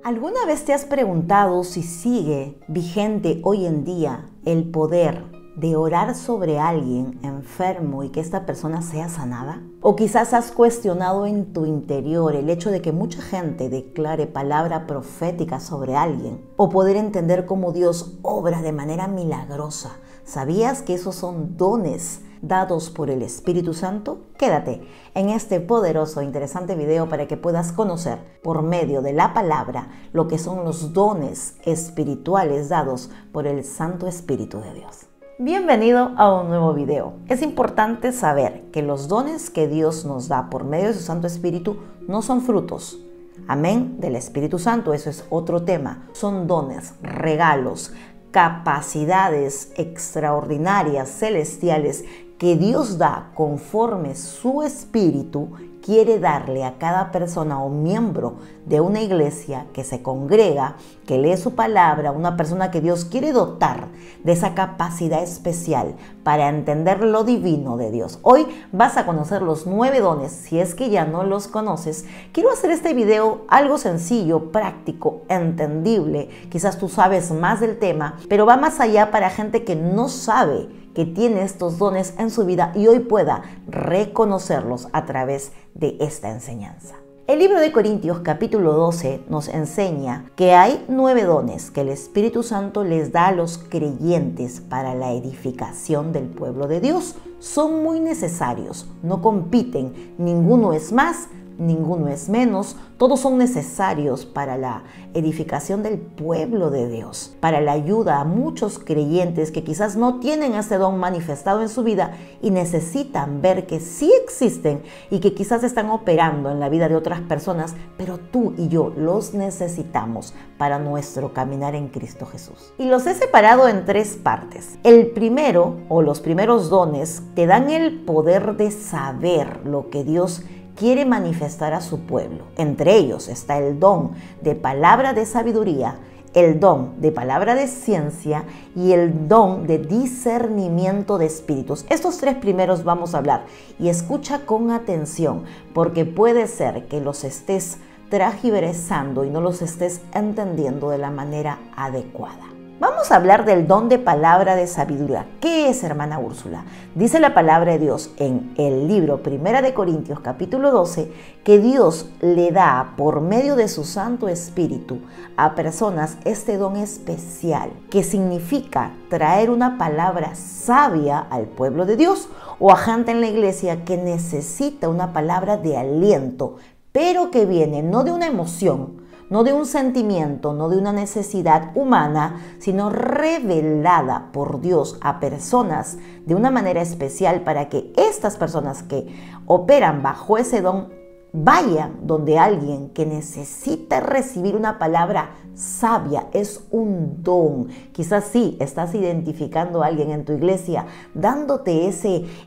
¿Alguna vez te has preguntado si sigue vigente hoy en día el poder de orar sobre alguien enfermo y que esta persona sea sanada? O quizás has cuestionado en tu interior el hecho de que mucha gente declare palabra profética sobre alguien o poder entender cómo Dios obra de manera milagrosa. ¿Sabías que esos son dones dados por el Espíritu Santo? Quédate en este poderoso e interesante video para que puedas conocer por medio de la palabra lo que son los dones espirituales dados por el Santo Espíritu de Dios. Bienvenido a un nuevo video. Es importante saber que los dones que Dios nos da por medio de su Santo Espíritu no son frutos. Amén, del Espíritu Santo, eso es otro tema. Son dones, regalos, capacidades extraordinarias, celestiales, que Dios da conforme su Espíritu quiere darle a cada persona o miembro de una iglesia que se congrega, que lee su palabra, una persona que Dios quiere dotar de esa capacidad especial para entender lo divino de Dios. Hoy vas a conocer los 9 dones, si es que ya no los conoces. Quiero hacer este video algo sencillo, práctico, entendible. Quizás tú sabes más del tema, pero va más allá para gente que no sabe que tiene estos dones en su vida y hoy pueda reconocerlos a través de esta enseñanza. El libro de Corintios capítulo 12 nos enseña que hay 9 dones que el Espíritu Santo les da a los creyentes para la edificación del pueblo de Dios. Son muy necesarios, no compiten, ninguno es más, ninguno es menos, todos son necesarios para la edificación del pueblo de Dios, para la ayuda a muchos creyentes que quizás no tienen ese don manifestado en su vida y necesitan ver que sí existen y que quizás están operando en la vida de otras personas, pero tú y yo los necesitamos para nuestro caminar en Cristo Jesús. Y los he separado en 3 partes. El primero, o los primeros dones, te dan el poder de saber lo que Dios quiere manifestar a su pueblo. Entre ellos está el don de palabra de sabiduría, el don de palabra de ciencia y el don de discernimiento de espíritus. Estos 3 primeros vamos a hablar y escucha con atención porque puede ser que los estés tergiversando y no los estés entendiendo de la manera adecuada. Vamos a hablar del don de palabra de sabiduría. ¿Qué es, hermana Úrsula? Dice la palabra de Dios en el libro 1 de Corintios capítulo 12 que Dios le da por medio de su Santo Espíritu a personas este don especial que significa traer una palabra sabia al pueblo de Dios o a gente en la iglesia que necesita una palabra de aliento, pero que viene no de una emoción, no de un sentimiento, no de una necesidad humana, sino revelada por Dios a personas de una manera especial para que estas personas que operan bajo ese don vayan donde alguien que necesita recibir una palabra sabia. Es un don. Quizás sí estás identificando a alguien en tu iglesia dándote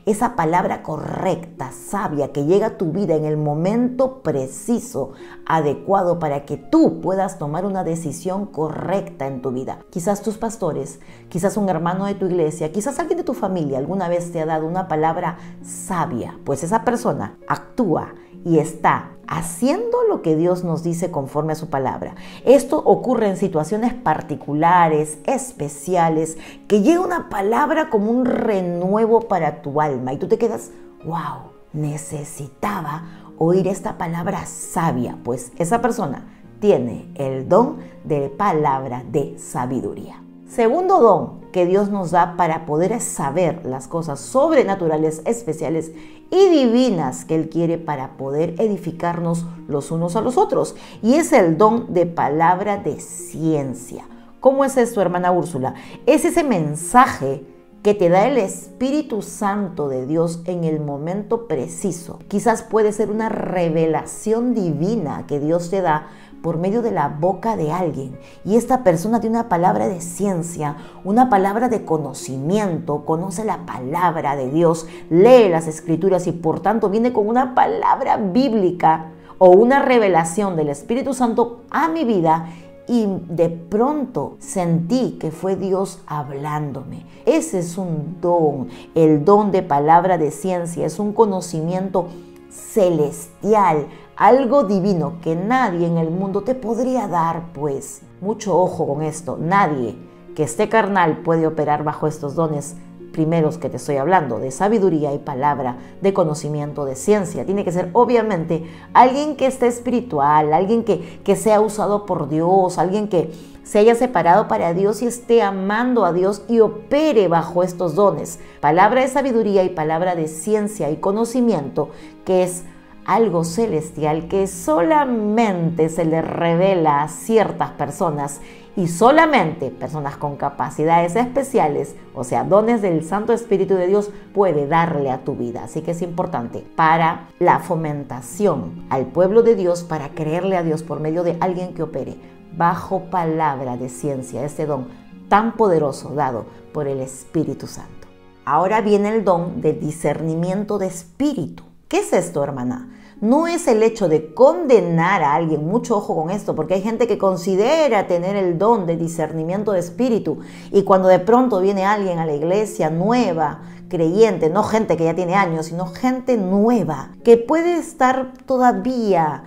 esa palabra correcta, sabia, que llega a tu vida en el momento preciso, adecuado para que tú puedas tomar una decisión correcta en tu vida. Quizás tus pastores, quizás un hermano de tu iglesia, quizás alguien de tu familia alguna vez te ha dado una palabra sabia, pues esa persona actúa y está haciendo lo que Dios nos dice conforme a su palabra. Esto ocurre en situaciones particulares, especiales, que llega una palabra como un renuevo para tu alma y tú te quedas, wow, necesitaba oír esta palabra sabia, pues esa persona tiene el don de palabra de sabiduría. Segundo don que Dios nos da para poder saber las cosas sobrenaturales, especiales y divinas que Él quiere para poder edificarnos los unos a los otros. Y es el don de palabra de ciencia. ¿Cómo es esto, hermana Úrsula? Es ese mensaje que te da el Espíritu Santo de Dios en el momento preciso. Quizás puede ser una revelación divina que Dios te da por medio de la boca de alguien y esta persona tiene una palabra de ciencia, una palabra de conocimiento, conoce la palabra de Dios, lee las escrituras y por tanto viene con una palabra bíblica o una revelación del Espíritu Santo a mi vida y de pronto sentí que fue Dios hablándome. Ese es un don, el don de palabra de ciencia, es un conocimiento celestial algo divino que nadie en el mundo te podría dar, pues. Mucho ojo con esto, nadie que esté carnal puede operar bajo estos dones primeros que te estoy hablando, de sabiduría y palabra, de conocimiento, de ciencia. Tiene que ser obviamente alguien que esté espiritual, alguien que sea usado por Dios, alguien que se haya separado para Dios y esté amando a Dios y opere bajo estos dones. Palabra de sabiduría y palabra de ciencia y conocimiento, que es algo celestial que solamente se le revela a ciertas personas y solamente personas con capacidades especiales, o sea, dones del Santo Espíritu de Dios, puede darle a tu vida. Así que es importante para la fomentación al pueblo de Dios, para creerle a Dios por medio de alguien que opere bajo palabra de ciencia, este don tan poderoso dado por el Espíritu Santo. Ahora viene el don de discernimiento de espíritu. ¿Qué es esto, hermana? No es el hecho de condenar a alguien, mucho ojo con esto, porque hay gente que considera tener el don de discernimiento de espíritu y cuando de pronto viene alguien a la iglesia nueva, creyente, no gente que ya tiene años, sino gente nueva, que puede estar todavía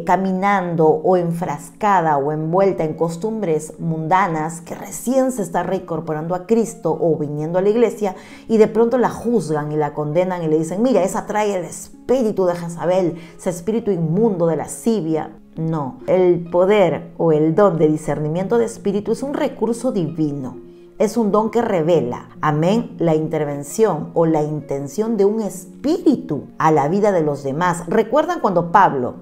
caminando o enfrascada o envuelta en costumbres mundanas, que recién se está reincorporando a Cristo o viniendo a la iglesia y de pronto la juzgan y la condenan y le dicen, mira, esa trae el espíritu de Jezabel, ese espíritu inmundo de lascivia. No, el poder o el don de discernimiento de espíritu es un recurso divino. Es un don que revela, amén, la intervención o la intención de un espíritu a la vida de los demás. ¿Recuerdan cuando Pablo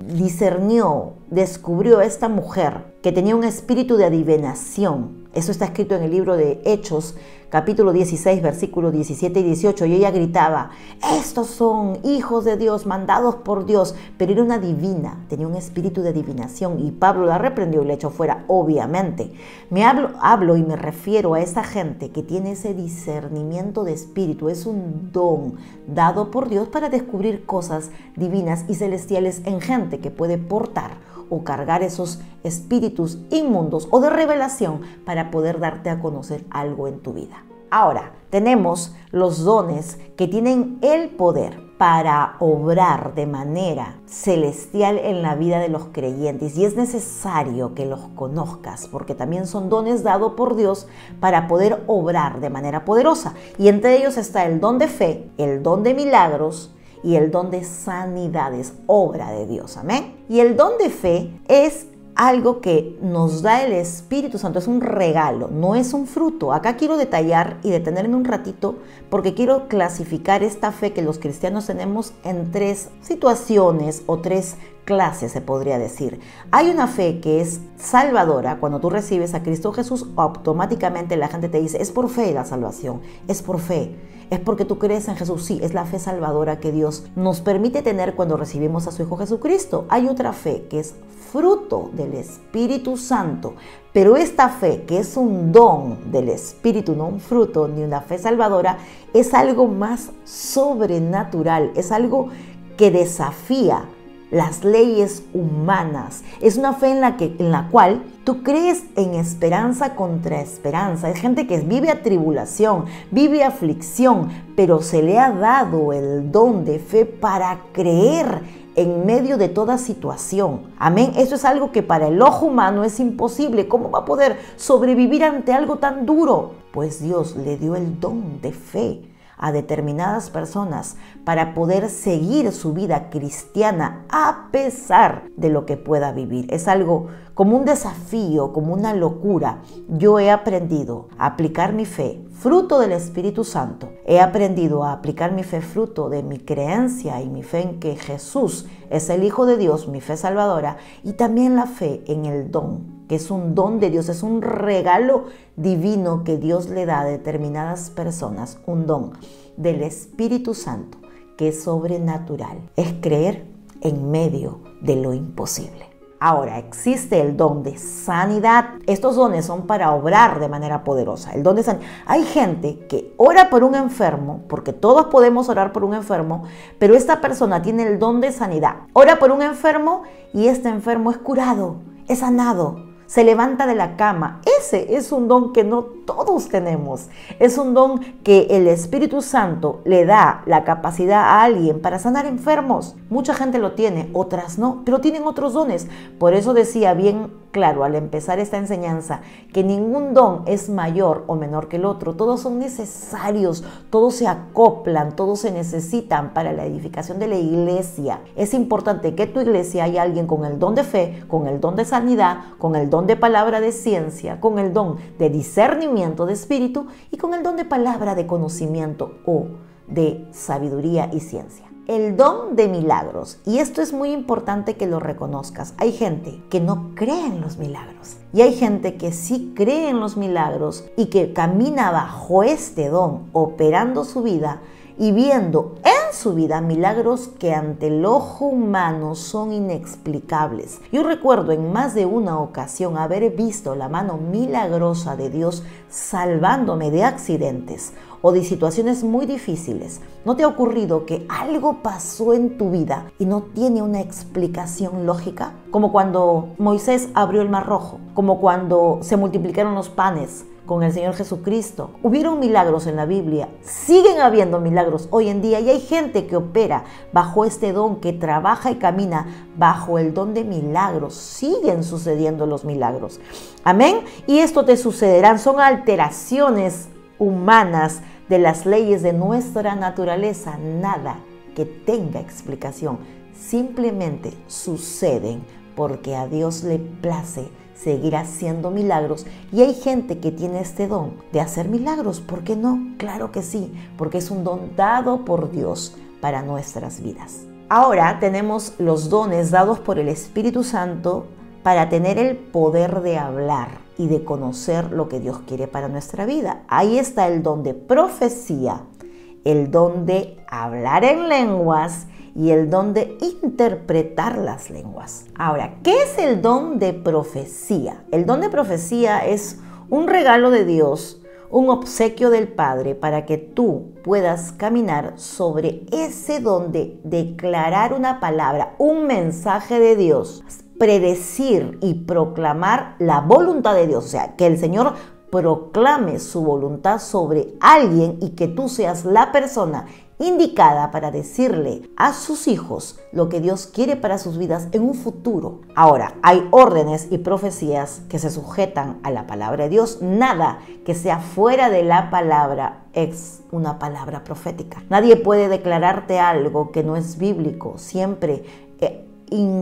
descubrió a esta mujer que tenía un espíritu de adivinación? Eso está escrito en el libro de Hechos, capítulo 16, versículos 17 y 18. Y ella gritaba, estos son hijos de Dios, mandados por Dios. Pero era una divina, tenía un espíritu de adivinación. Y Pablo la reprendió y la echó fuera, obviamente. Hablo y me refiero a esa gente que tiene ese discernimiento de espíritu. Es un don dado por Dios para descubrir cosas divinas y celestiales en gente que puede portar o cargar esos espíritus inmundos o de revelación para poder darte a conocer algo en tu vida. Ahora, tenemos los dones que tienen el poder para obrar de manera celestial en la vida de los creyentes y es necesario que los conozcas porque también son dones dados por Dios para poder obrar de manera poderosa y entre ellos está el don de fe, el don de milagros y el don de sanidades, obra de Dios, amén. Y el don de fe es algo que nos da el Espíritu Santo, es un regalo, no es un fruto. Acá quiero detallar y detenerme un ratito porque quiero clasificar esta fe que los cristianos tenemos en tres situaciones o tres clases, se podría decir. Hay una fe que es salvadora. Cuando tú recibes a Cristo Jesús, automáticamente la gente te dice, es por fe la salvación, es por fe. Es porque tú crees en Jesús. Sí, es la fe salvadora que Dios nos permite tener cuando recibimos a su Hijo Jesucristo. Hay otra fe que es fruto del Espíritu Santo, pero esta fe, que es un don del Espíritu, no un fruto ni una fe salvadora, es algo más sobrenatural, es algo que desafía las leyes humanas. Es una fe en la cual tú crees en esperanza contra esperanza. Hay gente que vive atribulación, vive aflicción, pero se le ha dado el don de fe para creer en medio de toda situación. Amén. Eso es algo que para el ojo humano es imposible. ¿Cómo va a poder sobrevivir ante algo tan duro? Pues Dios le dio el don de fe a determinadas personas para poder seguir su vida cristiana a pesar de lo que pueda vivir. Es algo como un desafío, como una locura. Yo he aprendido a aplicar mi fe, fruto del Espíritu Santo. He aprendido a aplicar mi fe, fruto de mi creencia y mi fe en que Jesús es el Hijo de Dios, mi fe salvadora, y también la fe en el don, que es un don de Dios, es un regalo divino que Dios le da a determinadas personas, un don del Espíritu Santo que es sobrenatural, es creer en medio de lo imposible. Ahora, existe el don de sanidad. Estos dones son para obrar de manera poderosa. El don de sanidad. Hay gente que ora por un enfermo, porque todos podemos orar por un enfermo, pero esta persona tiene el don de sanidad. Ora por un enfermo y este enfermo es curado, es sanado, se levanta de la cama. ese es un don que no todos tenemos. Es un don que el Espíritu Santo le da la capacidad a alguien para sanar enfermos. Mucha gente lo tiene, otras no, pero tienen otros dones. Por eso decía bien claro al empezar esta enseñanza que ningún don es mayor o menor que el otro. Todos son necesarios, todos se acoplan, todos se necesitan para la edificación de la iglesia. Es importante que en tu iglesia haya alguien con el don de fe, con el don de sanidad, con el don de palabra de ciencia, con el don de discernimiento de espíritu y con el don de palabra de conocimiento o de sabiduría y ciencia. El don de milagros, y esto es muy importante que lo reconozcas. Hay gente que no cree en los milagros y hay gente que sí cree en los milagros y que camina bajo este don, operando su vida y viendo en su vida milagros que ante el ojo humano son inexplicables. Yo recuerdo en más de una ocasión haber visto la mano milagrosa de Dios salvándome de accidentes o de situaciones muy difíciles. ¿No te ha ocurrido que algo pasó en tu vida y no tiene una explicación lógica? Como cuando Moisés abrió el Mar Rojo, como cuando se multiplicaron los panes con el Señor Jesucristo. Hubieron milagros en la Biblia, siguen habiendo milagros hoy en día y hay gente que opera bajo este don, que trabaja y camina bajo el don de milagros. Siguen sucediendo los milagros. Amén. Y esto te sucederán, son alteraciones humanas de las leyes de nuestra naturaleza, nada que tenga explicación, simplemente suceden porque a Dios le place seguir haciendo milagros y hay gente que tiene este don de hacer milagros. ¿Por qué no? Claro que sí, porque es un don dado por Dios para nuestras vidas. Ahora tenemos los dones dados por el Espíritu Santo para tener el poder de hablar y de conocer lo que Dios quiere para nuestra vida. Ahí está el don de profecía, el don de hablar en lenguas y el don de interpretar las lenguas. Ahora, ¿qué es el don de profecía? El don de profecía es un regalo de Dios, un obsequio del Padre para que tú puedas caminar sobre ese don de declarar una palabra, un mensaje de Dios, predecir y proclamar la voluntad de Dios, o sea, que el Señor proclame su voluntad sobre alguien y que tú seas la persona indicada para decirle a sus hijos lo que Dios quiere para sus vidas en un futuro. Ahora, hay órdenes y profecías que se sujetan a la palabra de Dios. Nada que sea fuera de la palabra es una palabra profética. Nadie puede declararte algo que no es bíblico. Siempre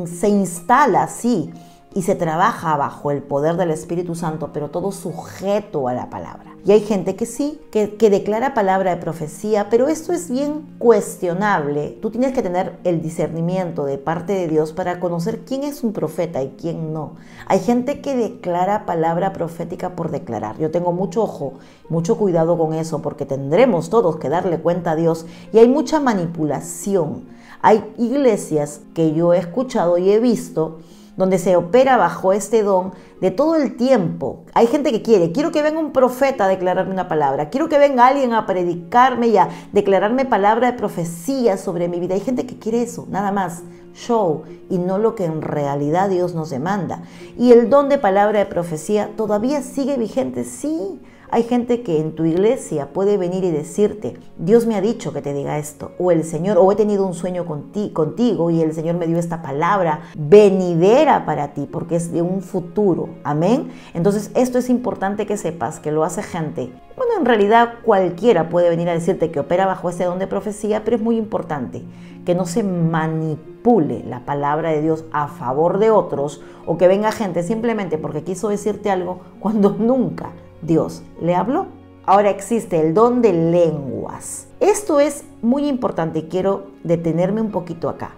se instala así y se trabaja bajo el poder del Espíritu Santo, pero todo sujeto a la palabra. Y hay gente que sí, que declara palabra de profecía, pero esto es bien cuestionable. Tú tienes que tener el discernimiento de parte de Dios para conocer quién es un profeta y quién no. Hay gente que declara palabra profética por declarar. Yo tengo mucho ojo, mucho cuidado con eso, porque tendremos todos que darle cuenta a Dios y hay mucha manipulación. Hay iglesias que yo he escuchado y he visto donde se opera bajo este don de todo el tiempo. Hay gente que quiero que venga un profeta a declararme una palabra, quiero que venga alguien a predicarme y a declararme palabra de profecía sobre mi vida. Hay gente que quiere eso, nada más, show, y no lo que en realidad Dios nos demanda. Y el don de palabra de profecía todavía sigue vigente, sí. Hay gente que en tu iglesia puede venir y decirte, Dios me ha dicho que te diga esto, o el Señor, o he tenido un sueño contigo y el Señor me dio esta palabra venidera para ti, porque es de un futuro. Amén. Entonces esto es importante que sepas que lo hace gente. Bueno, en realidad cualquiera puede venir a decirte que opera bajo ese don de profecía, pero es muy importante que no se manipule la palabra de Dios a favor de otros, o que venga gente simplemente porque quiso decirte algo cuando nunca Dios le habló. Ahora existe el don de lenguas. Esto es muy importante y quiero detenerme un poquito acá,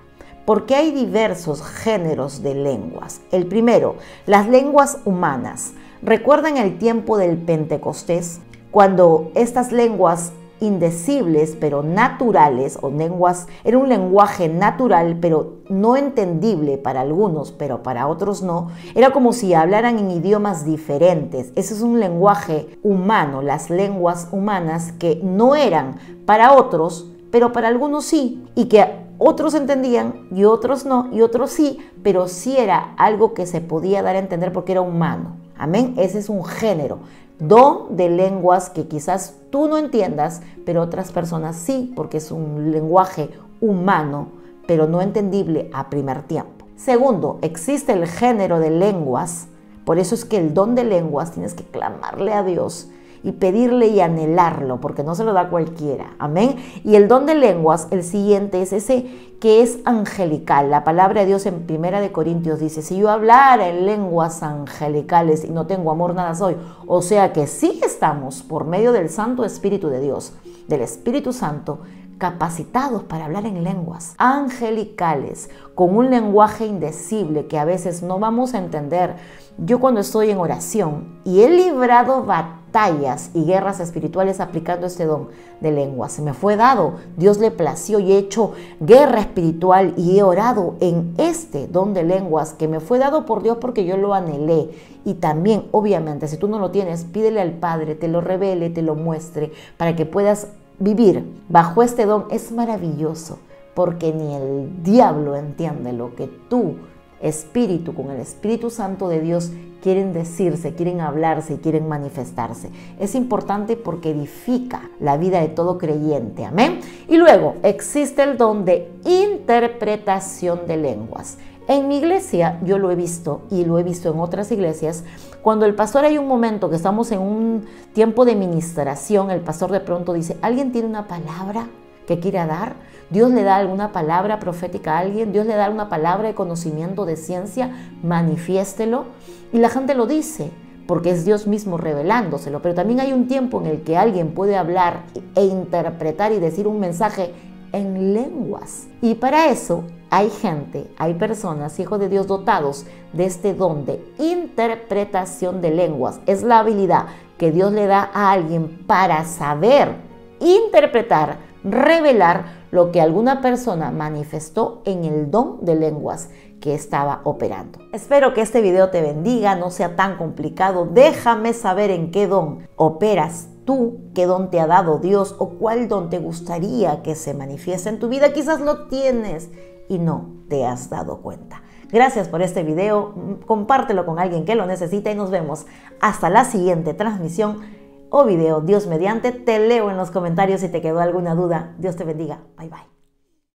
porque hay diversos géneros de lenguas. El primero, las lenguas humanas. ¿Recuerdan el tiempo del Pentecostés? Cuando estas lenguas indecibles pero naturales, o lenguas, era un lenguaje natural pero no entendible para algunos, pero para otros no, era como si hablaran en idiomas diferentes. Ese es un lenguaje humano, las lenguas humanas que no eran para otros, pero para algunos sí, y que otros entendían y otros no, y otros sí, pero sí era algo que se podía dar a entender porque era humano. Amén. Ese es un género. Don de lenguas que quizás tú no entiendas, pero otras personas sí, porque es un lenguaje humano, pero no entendible a primer tiempo. Segundo, existe el género de lenguas. Por eso es que el don de lenguas tienes que clamarle a Dios y pedirle y anhelarlo, porque no se lo da cualquiera. Amén. Y el don de lenguas, el siguiente, es ese que es angelical. La palabra de Dios en 1 Corintios dice, si yo hablara en lenguas angelicales y no tengo amor, nada soy. O sea que sí estamos, por medio del Santo Espíritu de Dios, del Espíritu Santo, capacitados para hablar en lenguas angelicales, con un lenguaje indecible que a veces no vamos a entender. Yo cuando estoy en oración y he librado batallas y guerras espirituales aplicando este don de lenguas, se me fue dado, Dios le plació y he hecho guerra espiritual y he orado en este don de lenguas que me fue dado por Dios porque yo lo anhelé. Y también, obviamente, si tú no lo tienes, pídele al Padre, te lo revele, te lo muestre, para que puedas vivir bajo este don. Es maravilloso, porque ni el diablo entiende lo que tú, Espíritu, con el Espíritu Santo de Dios, quieren decirse, quieren hablarse y quieren manifestarse. Es importante porque edifica la vida de todo creyente. Amén. Y luego existe el don de interpretación de lenguas. En mi iglesia yo lo he visto y lo he visto en otras iglesias. Cuando el pastor, hay un momento que estamos en un tiempo de ministración, el pastor de pronto dice, ¿alguien tiene una palabra que quiera dar? Dios le da alguna palabra profética a alguien, Dios le da una palabra de conocimiento, de ciencia, manifiéstelo. Y la gente lo dice, porque es Dios mismo revelándoselo. Pero también hay un tiempo en el que alguien puede hablar e interpretar y decir un mensaje en lenguas. Y para eso hay gente, hay personas, hijos de Dios, dotados de este don de interpretación de lenguas. Es la habilidad que Dios le da a alguien para saber interpretar, revelar lo que alguna persona manifestó en el don de lenguas que estaba operando. Espero que este video te bendiga, no sea tan complicado. Déjame saber en qué don operas tú, qué don te ha dado Dios o cuál don te gustaría que se manifieste en tu vida. Quizás lo tienes y no te has dado cuenta. Gracias por este video, compártelo con alguien que lo necesita y nos vemos hasta la siguiente transmisión o video. Dios mediante, te leo en los comentarios si te quedó alguna duda. Dios te bendiga. Bye bye.